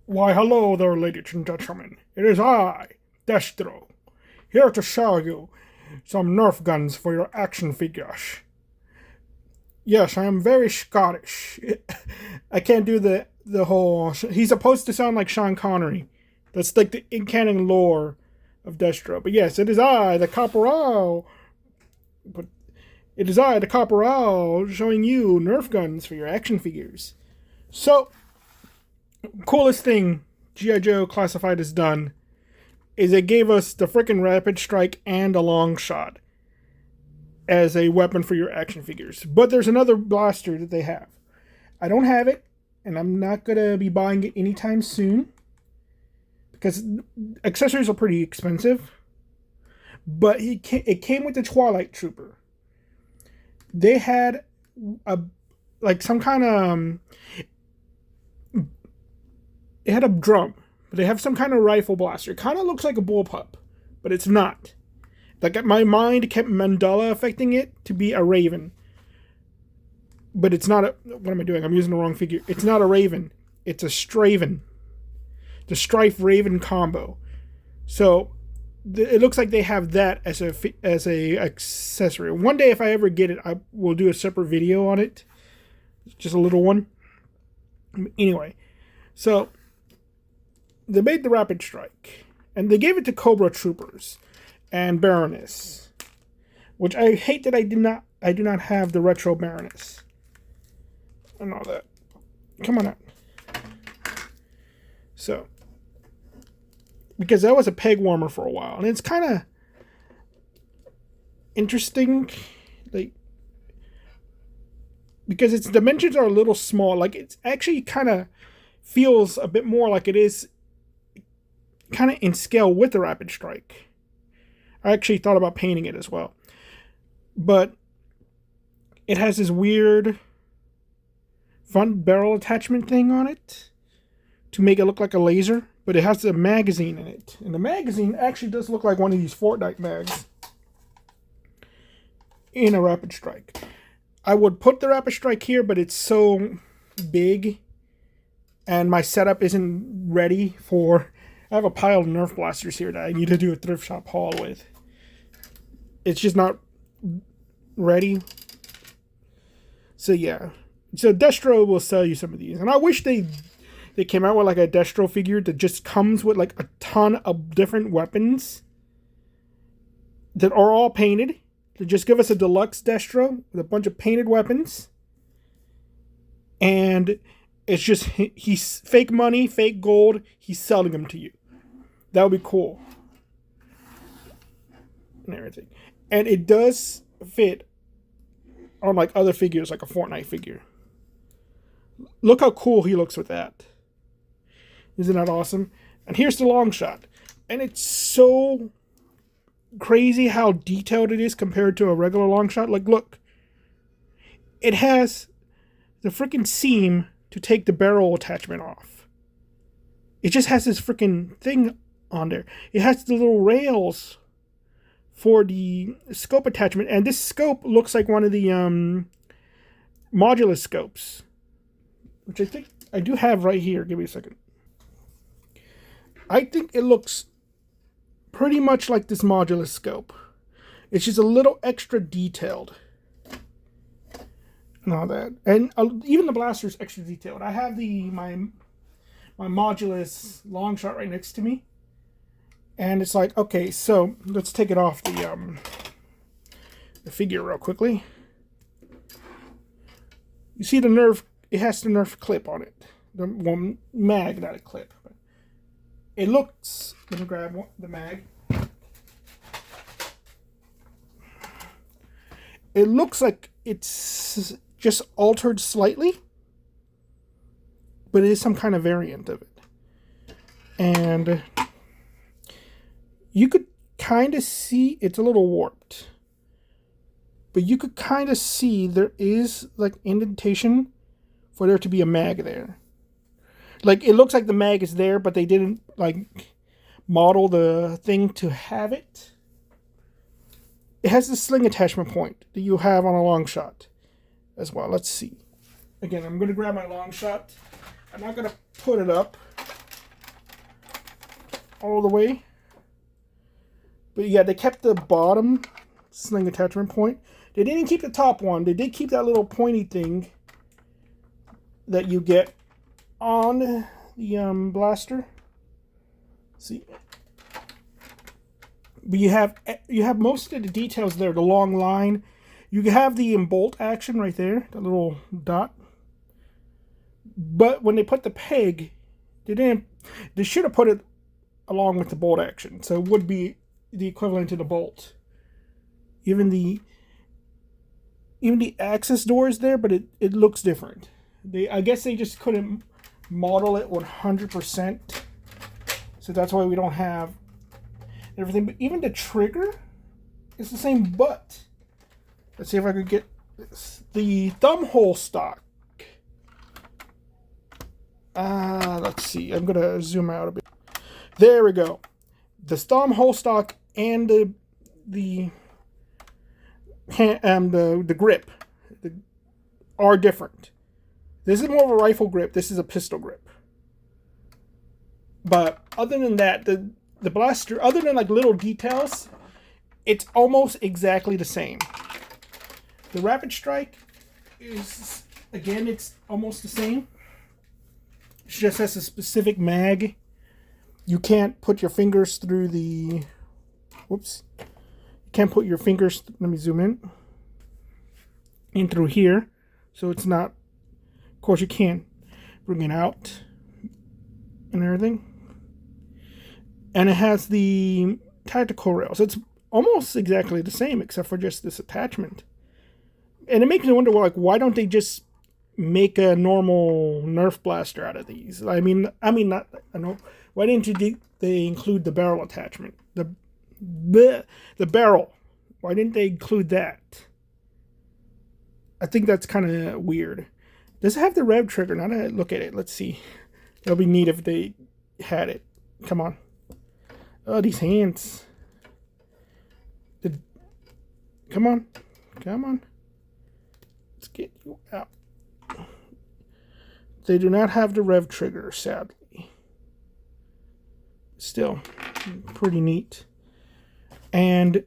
Why, hello there, ladies and gentlemen. It is I, Destro, here to show you some Nerf guns for your action figures. Yes, I am very Scottish. I can't do the whole. He's supposed to sound like Sean Connery. That's like the in-canon lore of Destro. But yes, it is I, the Corporal. But it is I, the Corporal, showing you Nerf guns for your action figures. So, coolest thing G.I. Joe Classified has done is it gave us the frickin' Rapid Strike and a long shot as a weapon for your action figures. But there's another blaster that they have. I don't have it, and I'm not going to be buying it anytime soon because accessories are pretty expensive. But it came with the Twilight Trooper. They had some kind of it had a drum, but they have some kind of rifle blaster. It kind of looks like a bullpup, but it's not. Like, my mind kept Mandela affecting it to be a Raven. But it's not a... What am I doing? I'm using the wrong figure. It's not a Raven. It's a Straven. The Strife Raven combo. So, it looks like they have that as a accessory. One day, if I ever get it, I will do a separate video on it. Just a little one. Anyway. So, they made the Rapid Strike. And they gave it to Cobra Troopers and Baroness, which I hate that I do not have the retro Baroness and all that. Come on out. So, because that was a peg warmer for a while, and it's kind of interesting, like, because its dimensions are a little small. Like, it's actually kind of feels a bit more like it is kind of in scale with the Rapid Strike. I actually thought about painting it as well. But it has this weird front barrel attachment thing on it to make it look like a laser. But it has a magazine in it. And the magazine actually does look like one of these Fortnite mags in a Rapid Strike. I would put the Rapid Strike here, but it's so big and my setup isn't ready for... I have a pile of Nerf Blasters here that I need to do a thrift shop haul with. It's just not ready. So yeah. So Destro will sell you some of these. And I wish they came out with like a Destro figure that just comes with like a ton of different weapons that are all painted. To just give us a deluxe Destro with a bunch of painted weapons. And it's just, he's fake money, fake gold. He's selling them to you. That would be cool. And everything. And it does fit on like other figures, like a Fortnite figure. Look how cool he looks with that. Isn't that awesome? And here's the long shot. And it's so crazy how detailed it is compared to a regular long shot. Like, look. It has the freaking seam to take the barrel attachment off. It just has this freaking thing on there. It has the little rails for the scope attachment, and this scope looks like one of the modulus scopes, which I think I do have right here. Give me a second. I think it looks pretty much like this modulus scope. It's just a little extra detailed and all that, and even the blaster's extra detailed. I have my modulus long shot right next to me. And it's like, okay, so let's take it off the figure real quickly. You see the Nerf, it has the Nerf clip on it. The one mag, not a clip. But it looks, let me grab the mag. It looks like it's just altered slightly, but it is some kind of variant of it. And you could kind of see it's a little warped, but you could kind of see there is like indentation for there to be a mag there. Like, it looks like the mag is there, but they didn't like model the thing to have it. It has the sling attachment point that you have on a long shot as well. Let's see. Again, I'm going to grab my long shot. I'm not going to put it up all the way. But yeah, they kept the bottom sling attachment point. They didn't keep the top one. They did keep that little pointy thing that you get on the blaster. See, but you have most of the details there. The long line. You have the bolt action right there, the little dot. But when they put the peg, they should have put it along with the bolt action, so it would be the equivalent to the bolt. Even the access door is there, but it looks different. I guess they just couldn't model it 100%, so that's why we don't have everything. But even the trigger is the same butt. Let's see if I could get this. The thumb hole stock. Let's see. I'm gonna zoom out a bit. There we go. The thumb hole stock and the grip are different. This is more of a rifle grip. This is a pistol grip. But other than that, the blaster, other than like little details, it's almost exactly the same. The Rapid Strike is, again, it's almost the same. It just has a specific mag. You can't put your fingers through the... Whoops. You can't put your fingers... Let me zoom in through here. So it's not... Of course, you can bring it out and everything. And it has the tactical rails. It's almost exactly the same, except for just this attachment. And it makes me wonder, like, why don't they just make a normal Nerf blaster out of these? I mean, not. I know. Why didn't they include the barrel attachment? The barrel. Why didn't they include that? I think that's kind of weird. Does it have the rev trigger? Now that I look at it, let's see. It'll be neat if they had it. Come on. Oh, these hands. Come on. Come on. Let's get you out. They do not have the rev trigger, sadly. Still, pretty neat. And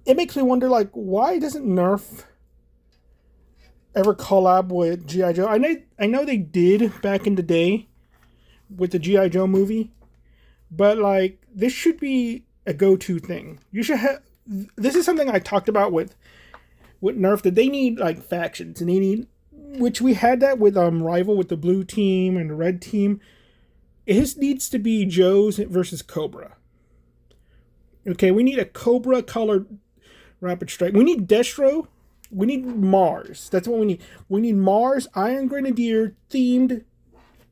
it makes me wonder, like, why doesn't Nerf ever collab with G.I. Joe? I know they did back in the day with the G.I. Joe movie, but, like, this should be a go-to thing. You should have... This is something I talked about with Nerf, that they need, like, factions, and they need... Which we had that with Rival, with the blue team and the red team. It needs to be Joe's versus Cobra. Okay, we need a Cobra colored Rapid Strike. We need Destro. We need Mars. That's what we need. We need Mars Iron Grenadier themed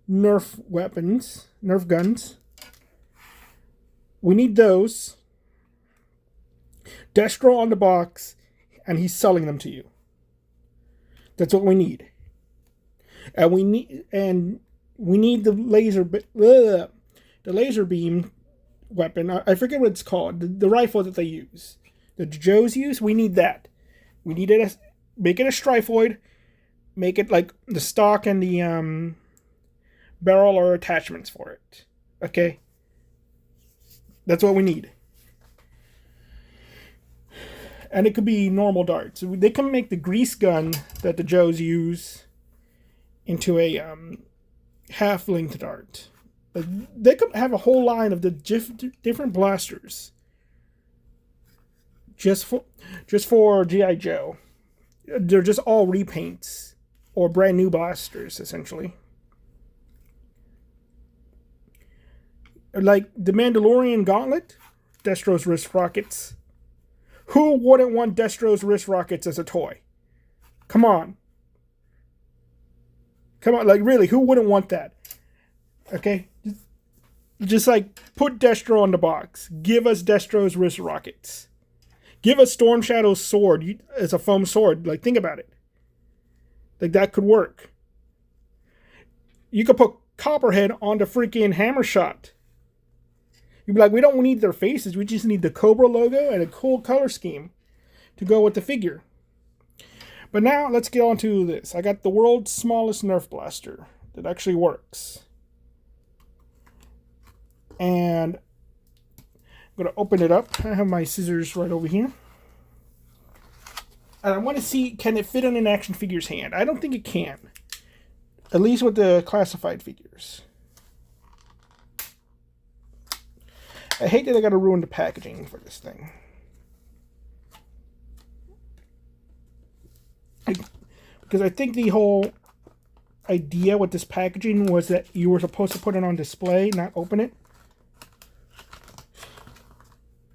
Nerf weapons, Nerf guns. We need those. Destro on the box, and he's selling them to you. That's what we need. And we need the laser beam weapon. I forget what it's called. The rifle that they use. The Joes use. We need that. We need it. Make it a Striphoid. Make it like the stock and the barrel or attachments for it. Okay. That's what we need. And it could be normal darts. They can make the grease gun that the Joes use into a half-length dart. They could have a whole line of the different blasters just for G.I. Joe. They're just all repaints or brand new blasters, essentially. Like the Mandalorian Gauntlet, Destro's wrist rockets. Who wouldn't want Destro's wrist rockets as a toy? Come on. Come on, like really, who wouldn't want that? Okay? Just like put Destro on the box. Give us Destro's wrist rockets. Give us Storm Shadow's sword as a foam sword. Like, think about it. Like, that could work. You could put Copperhead on the freaking Hammer Shot. You'd be like, we don't need their faces. We just need the Cobra logo and a cool color scheme to go with the figure. But now, let's get on to this. I got the world's smallest Nerf blaster that actually works. And I'm going to open it up. I have my scissors right over here. And I want to see, can it fit on an action figure's hand? I don't think it can. At least with the classified figures. I hate that I got to ruin the packaging for this thing. Because I think the whole idea with this packaging was that you were supposed to put it on display, not open it.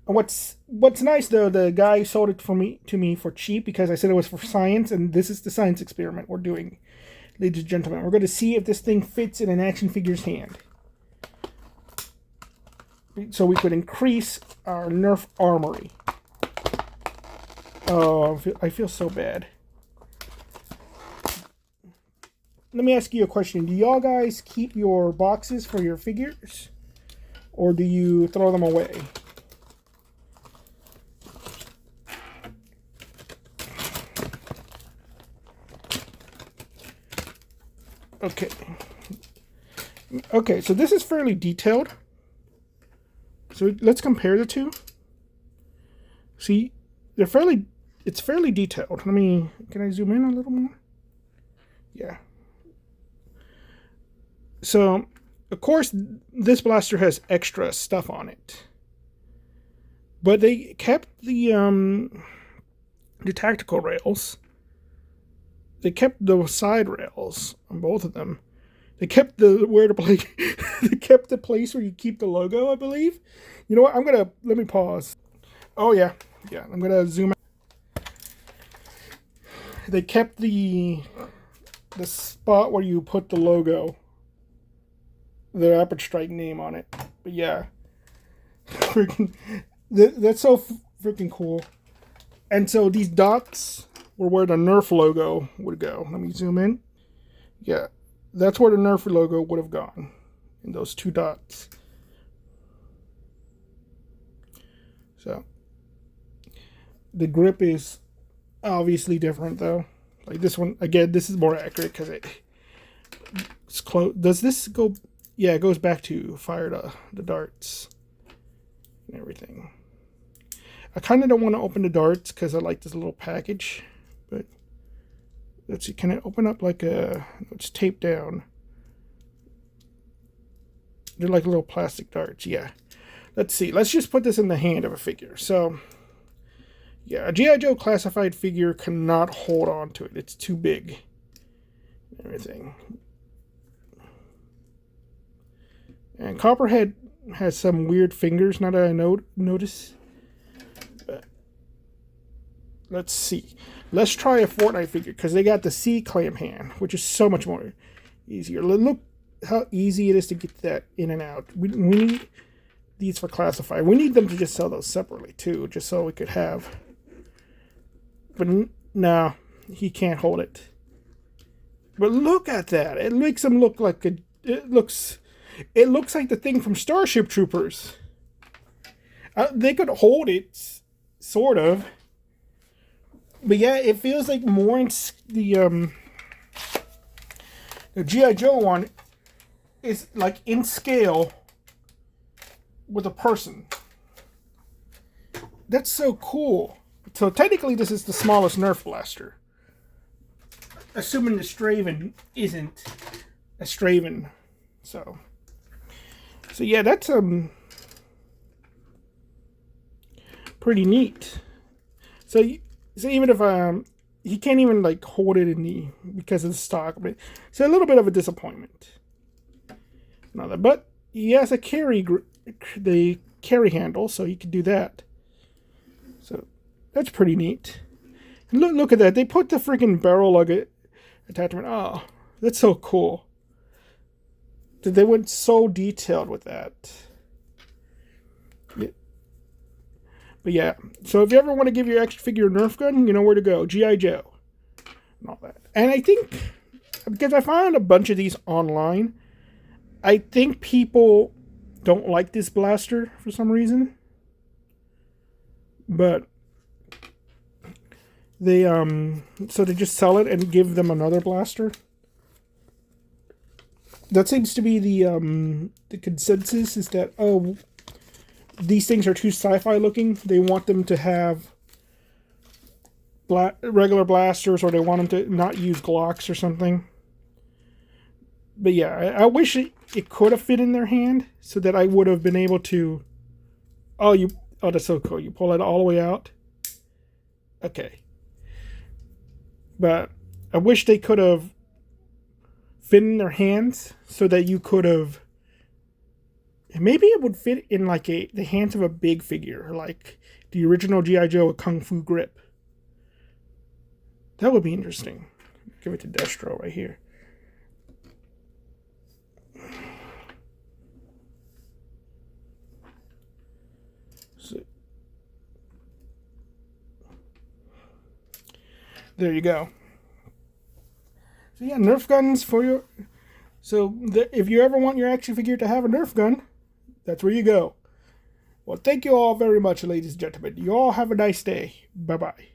What's nice though, the guy sold it to me for cheap because I said it was for science, and this is the science experiment we're doing, ladies and gentlemen. We're going to see if this thing fits in an action figure's hand, so we could increase our Nerf armory. Oh, I feel so bad. Let me ask you a question. Do y'all guys keep your boxes for your figures, or do you throw them away? Okay, so this is fairly detailed. So let's compare the two. See, it's fairly detailed. Can I zoom in a little more? Yeah. So, of course, this blaster has extra stuff on it. But they kept the tactical rails. They kept the side rails on both of them. They kept they kept the place where you keep the logo, I believe. You know what? Let me pause. Oh yeah. I'm gonna zoom out. They kept the spot where you put the logo, the Rapid Strike name on it. But yeah, that's so freaking cool. And so these dots were where the Nerf logo would go. Let me zoom in. Yeah, that's where the Nerf logo would have gone, in those two dots. So the grip is obviously different though. Like this one, again, this is more accurate because it's close. Does this go? Yeah, it goes back to fire the darts and everything. I kind of don't want to open the darts because I like this little package. But let's see, can it open up like it's taped down? They're like little plastic darts, yeah. Let's see, let's just put this in the hand of a figure. So, yeah, a G.I. Joe classified figure cannot hold on to it. It's too big. Everything. And Copperhead has some weird fingers, now that I notice. But let's see. Let's try a Fortnite figure, because they got the C-clamp hand, which is so much more easier. Look how easy it is to get that in and out. We need these for classified. We need them to just sell those separately, too, just so we could have... But no, he can't hold it. But look at that. It makes him look like it looks like the thing from Starship Troopers. They could hold it, sort of. But yeah, it feels like more in the G.I. Joe one is like in scale with a person. That's so cool. So technically this is the smallest Nerf blaster. Assuming the Straven isn't a Straven. So yeah, that's pretty neat. So even if he can't even like hold it because of the stock, but it's a little bit of a disappointment. But he has a the carry handle, so he can do that. So that's pretty neat. And look at that. They put the freaking barrel lug attachment. Oh, that's so cool. They went so detailed with that. Yeah. But yeah, so if you ever want to give your action figure a Nerf gun, you know where to go. G.I. Joe. And all that. And I think, because I found a bunch of these online, I think people don't like this blaster for some reason. But they so they just sell it and give them another blaster. that seems to be the consensus, is that, oh, these things are too sci-fi looking. They want them to have regular blasters, or they want them to not use Glocks or something. But yeah, I wish it could have fit in their hand so that I would have been able to. Oh, that's so cool. You pull it all the way out. Okay. But I wish they could have fit in their hands so that you could have. Maybe it would fit in like the hands of a big figure, like the original G.I. Joe with Kung Fu grip. That would be interesting. Give it to Destro right here. So, there you go. So yeah, Nerf guns for your. So if you ever want your action figure to have a Nerf gun, that's where you go. Well, thank you all very much, ladies and gentlemen. You all have a nice day. Bye-bye.